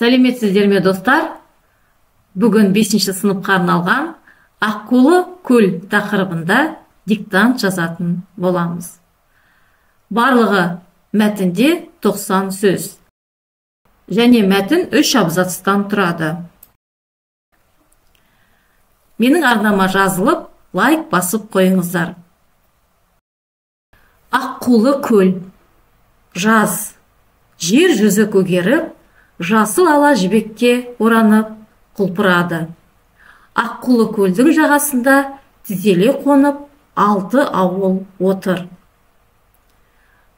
Сәлеметсіздер ме, достар? Бүгін 5-ші сыныпқа арналған Аққулы көл тақырыбында диктант жазатын боламыз. Барлығы мәтінде 90 сөз. Және мәтін 3 абзацтан тұрады. Менің арнама жазылып, лайк басып қойыңыздар. Аққулы көл. Жаз. Жер жүзі көгеріп, жасыл ала жібекке оранып, құлпырады. Аққулы көлдің жағасында тізеле қонып, 6 ауыл отыр.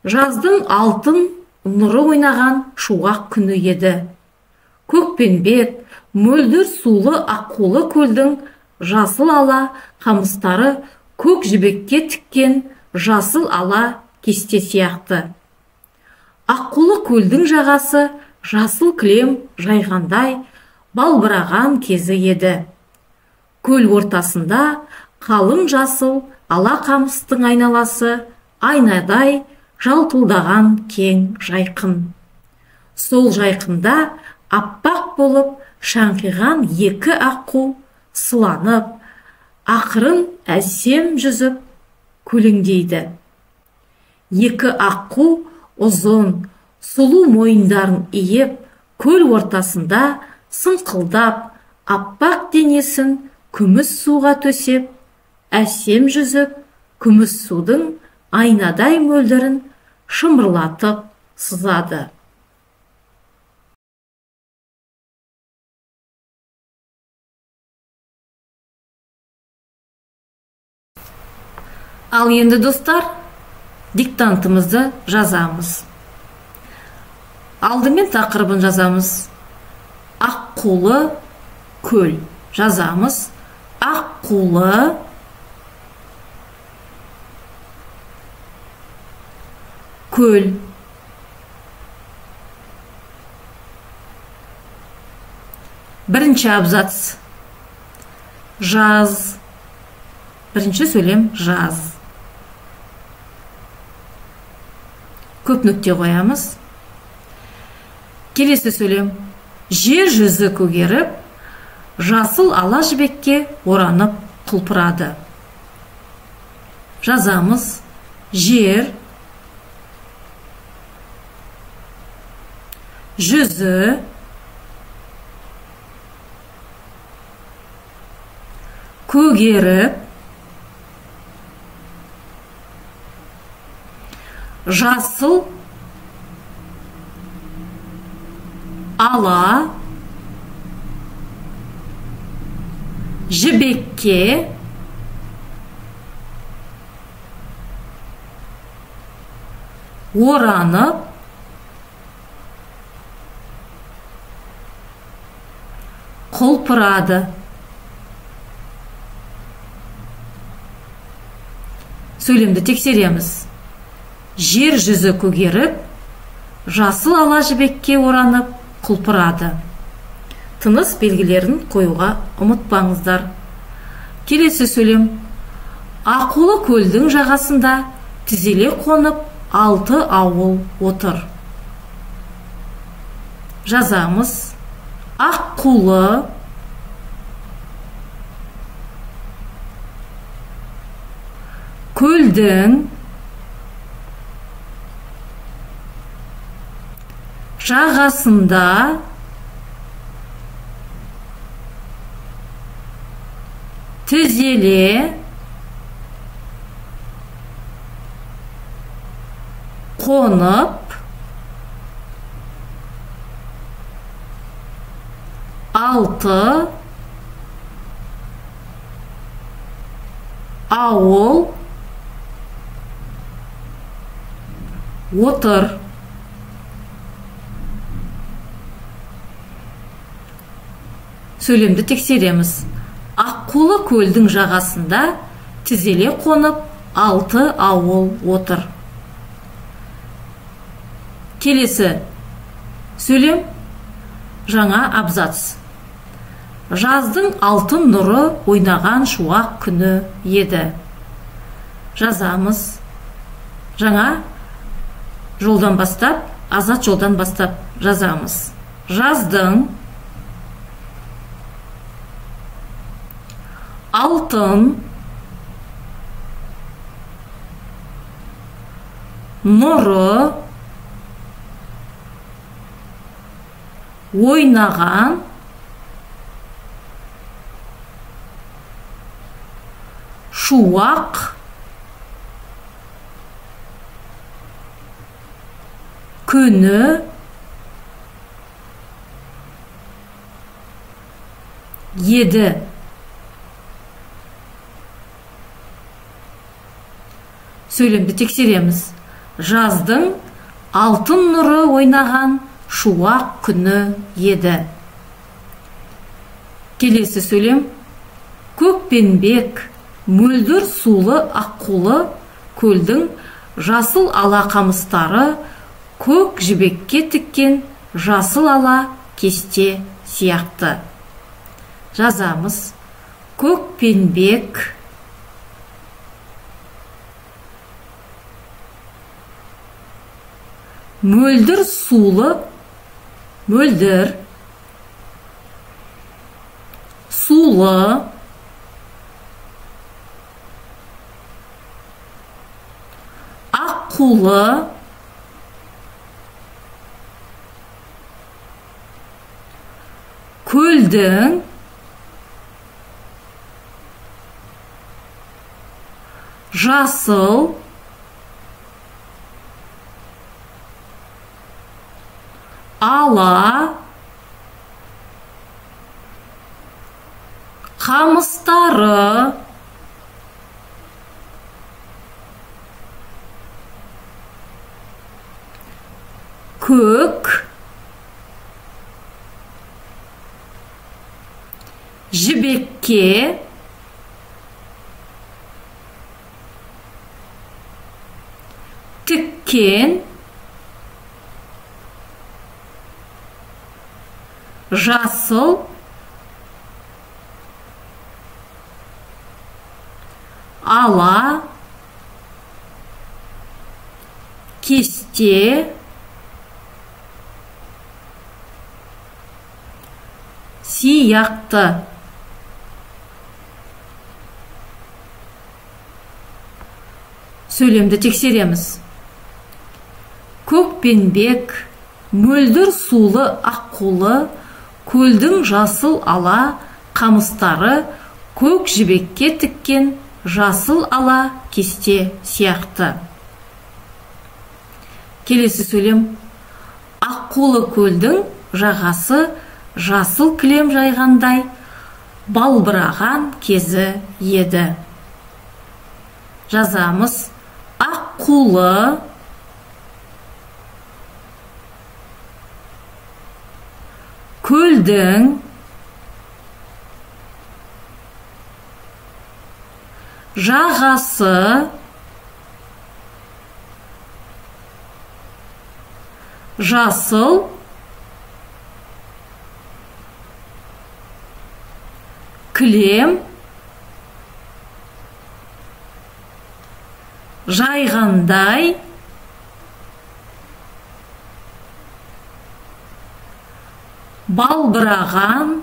Жаздың алтын нұры ойнаған шуақ күні еді. Көкпенбет, мөлдір сулы аққулы көлдің жасыл ала қамыстары көк жібекке тіккен жасыл ала кесте сияқты. Аққулы көлдің жағасы жасыл кілем жайғандай балбыраған кезі еді. Көл ортасында қалың жасыл ала қамыстың айналасы айнадай жалтылдаған кең жайқын. Сол жайқында аппақ болып шаңқиған 2 аққу сыланып, ақырын әсем жүзіп көлеңдейді. 2 аққу ұзын, сұлу мойындарын иіп, көл ортасында сыңқылдап, аппақ денесін күміс суға төсеп, әсем жүзіп, күміс судың айнадай мөлдірін шымырлатып сызады. Ал енді, достар, диктантымызды жазамыз. Алдымен тақырыбын жазамыз. Аққулы көл. Жазамыз. Аққулы көл. Бірінші абзац. Жаз. Бірінші сөйлем жаз. Көп нүкте қоямыз. Келесі сөйлем. Жер жүзі көгеріп, жасыл ала жібекке оранып құлпырады. Жазамыз. Жер жүзі көгеріп, жасыл ала жібекке оранып құлпырады. Сөйлемді тексереміз. Жер жүзі көгеріп, жасыл ала жібекке оранып құлпырады. Тыныс белгілерін қоюға ұмытпаңыздар. Келесі сөйлем. Аққулы көлдің жағасында тізеле қонып 6 ауыл отыр. Жазамыз. Аққулы көлдің жағасында тізеле қонып 6 ауыл отыр. Сөйлемді тексереміз. Аққулы көлдің жағасында тізеле қонып 6 ауыл отыр. Келесі сөйлем. Жаңа абзац. Жаздың алтын нұры ойнаған шуақ күні еді. Жазамыз. Жаңа жолдан бастап азат жолдан бастап жазамыз. жаздың, алтын, нұры, ойнаған, шуақ, күні, еді. Сөйлемді тексереміз. Жаздың алтын нұры ойнаған шуақ күні еді. Келесі сөйлем. Көкпенбек, мөлдір сулы аққулы көлдің жасыл ала қамыстары көк жібекке тіккен жасыл ала кесте сияқты. Жазамыз. Көкпенбек, мөлдір сулы, мөлдір, сулы, аққулы, көлдің жасыл ала қамыстары көк жібекке тіккен жасыл ала кесте сияқты. Сөйлемді тексереміз. Көкпенбек, мөлдір сулы аққулы көлдің жасыл ала қамыстары көк жібекке тіккен жасыл ала кесте сияқты. Келесі сөйлем. Аққулы көлдің жағасы жасыл кілем жайғандай балбыраған кезі еді. Жазамыз. Аққулы, көлдің жағасы жасыл кілем жайғандай балбыраған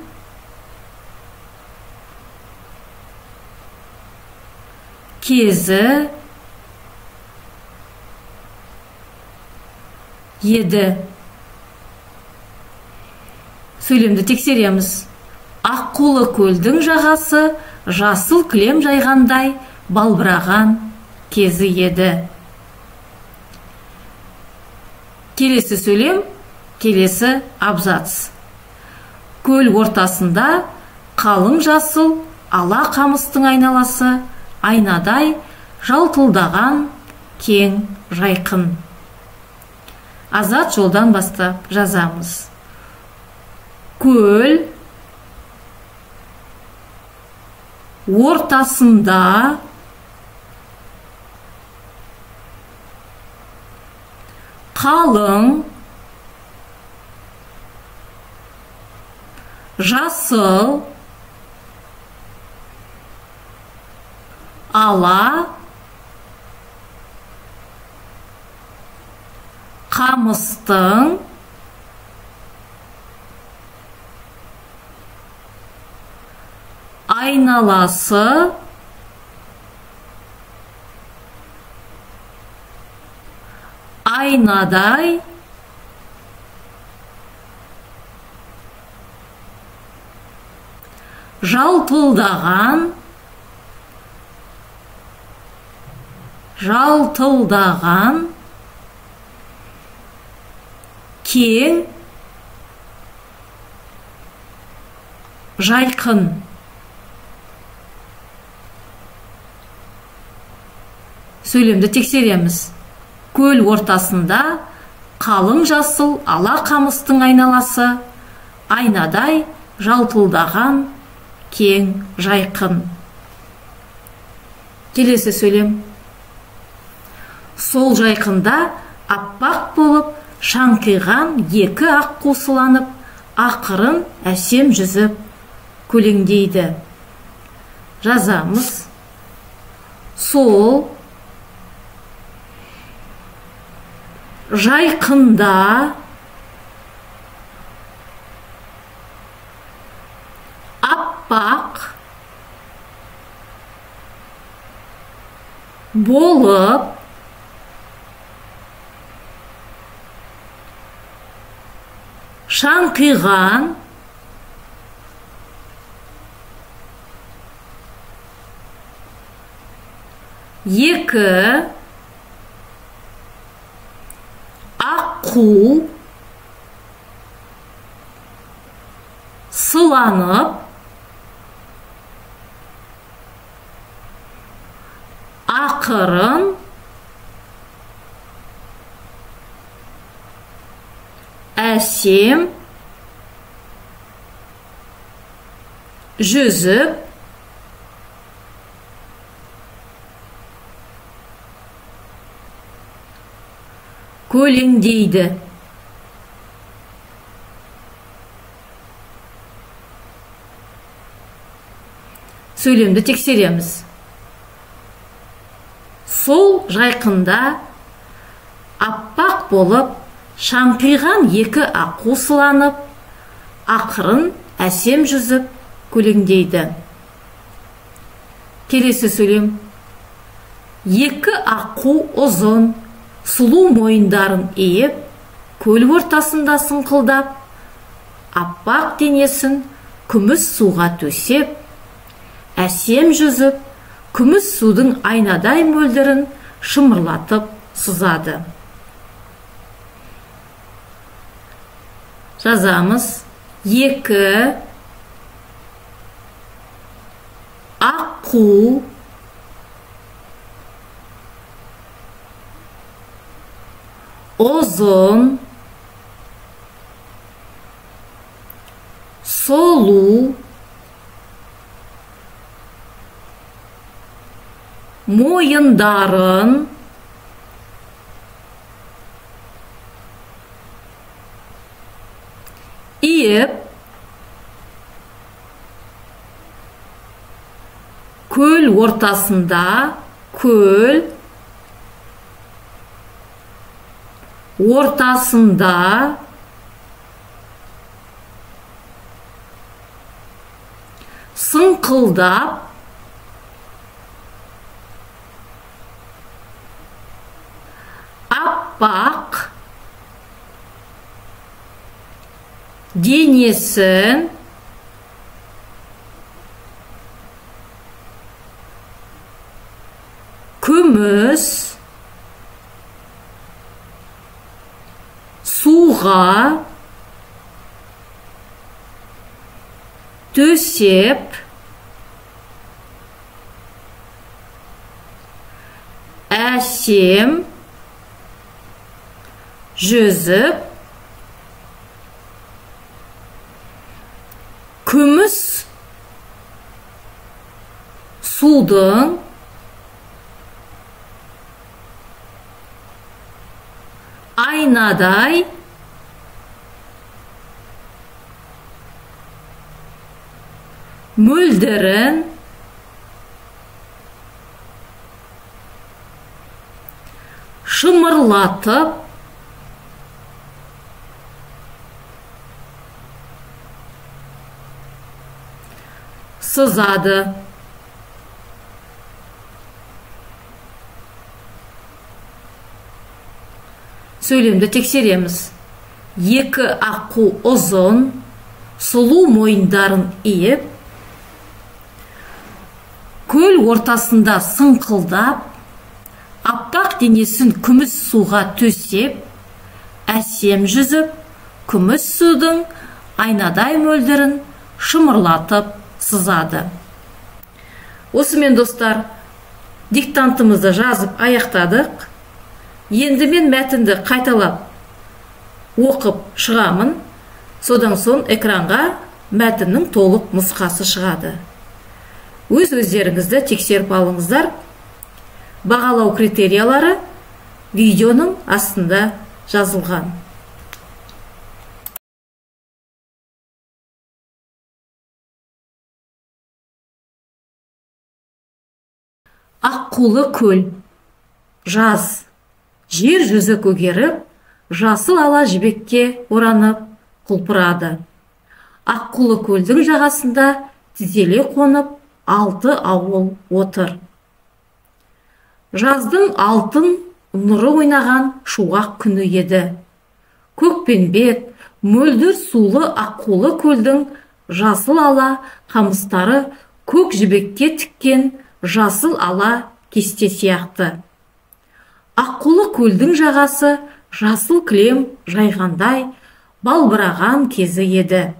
кезі еді. Сөйлемді тексереміз. Аққулы көлдің жағасы жасыл кілем жайғандай балбыраған кезі еді. Келесі сөйлем, келесі абзац. Көл ортасында қалың жасыл ала қамыстың айналасы айнадай жалтылдаған кең жайқын. Азат жолдан бастап жазамыз. Көл ортасында қалың жасыл ала қамыстың айналасы, айнадай, жалтылдаған, жалтылдаған, кең, жайқын. Сөйлемді тексереміз. Көл ортасында қалың жасыл ала қамыстың айналасы, айнадай жалтылдаған, кең, жайқын. Келесі сөйлем. Сол жайқында аппақ болып шаңқиған екі ақ қосыланып, ақырын әсем жүзіп көлеңдейді. Жазамыз. Сол жайқында аппақ болып шаңқиған екі аққу сыланып ақырын әсем жүзіп көлеңдейді. Сөйлемді тексереміз. Сол жайқында аппақ болып шаңқиған екі аққу сыланып, ақырын әсем жүзіп көлеңдейді. Келесі сөйлем. Екі аққу ұзын, сұлу мойындарын иіп, көл ортасында сыңқылдап, аппақ денесін күміс суға төсеп, әсем жүзіп, күміс судың айнадай мөлдірін шымырлатып сызады. Жазамыз. Екі аққу ұзын, солу мойындарын иіп, көл ортасында сыңқылдап аппақ денесін күміс суға төсеп, әсем жүзіп, күміс судың айнадай мөлдірін шымырлатып сызады. Сөйлемді тексереміз. Екі аққу ұзын, сұлу мойындарын иіп, көл ортасында сыңқылдап, аппақ денесін күміс суға төсеп, әсем жүзіп, күміс судың айнадай мөлдірін шымырлатып сызады. Осымен достар, диктантымызды жазып аяқтадық. Енді мен мәтінді қайталап оқып шығамын. Содан соң экранға мәтіннің толық нұсқасы шығады. Өз-өздеріңізді тексеріп алыңыздар. Бағалау критериялары видеоның астында жазылған. Аққулы көл. Жаз. Жер жүзі көгеріп, жасыл ала жібекке оранып құлпырады. Аққулы көлдің жағасында тізеле қонып, 6 ауыл отыр. Жаздың алтын нұры ойнаған шуақ күні еді. Көкпенбет, мөлдір сулы аққулы көлдің жасыл ала қамыстары көк жібекке тіккен жасыл ала кесте сияқты. Аққулы көлдің жағасы жасыл кілем жайғандай балбыраған кезі еді.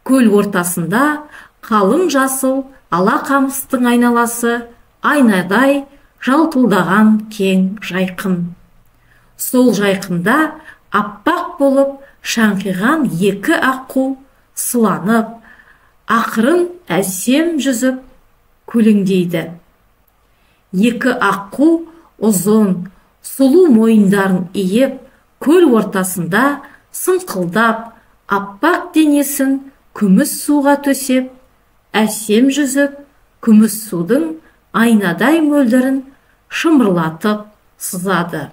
Көл ортасында қалың жасыл ала қамыстың айналасы айнадай жалтылдаған кең жайқын. Сол жайқында аппақ болып шаңқиған екі аққу сыланып, ақырын әсем жүзіп көлеңдейді. Екі аққу ұзын, сұлу мойындарын иіп, көл ортасында сыңқылдап, аппақ денесін күміс суға төсеп, әсем жүзіп, күміс судың айнадай мөлдірін шымырлатып сызады.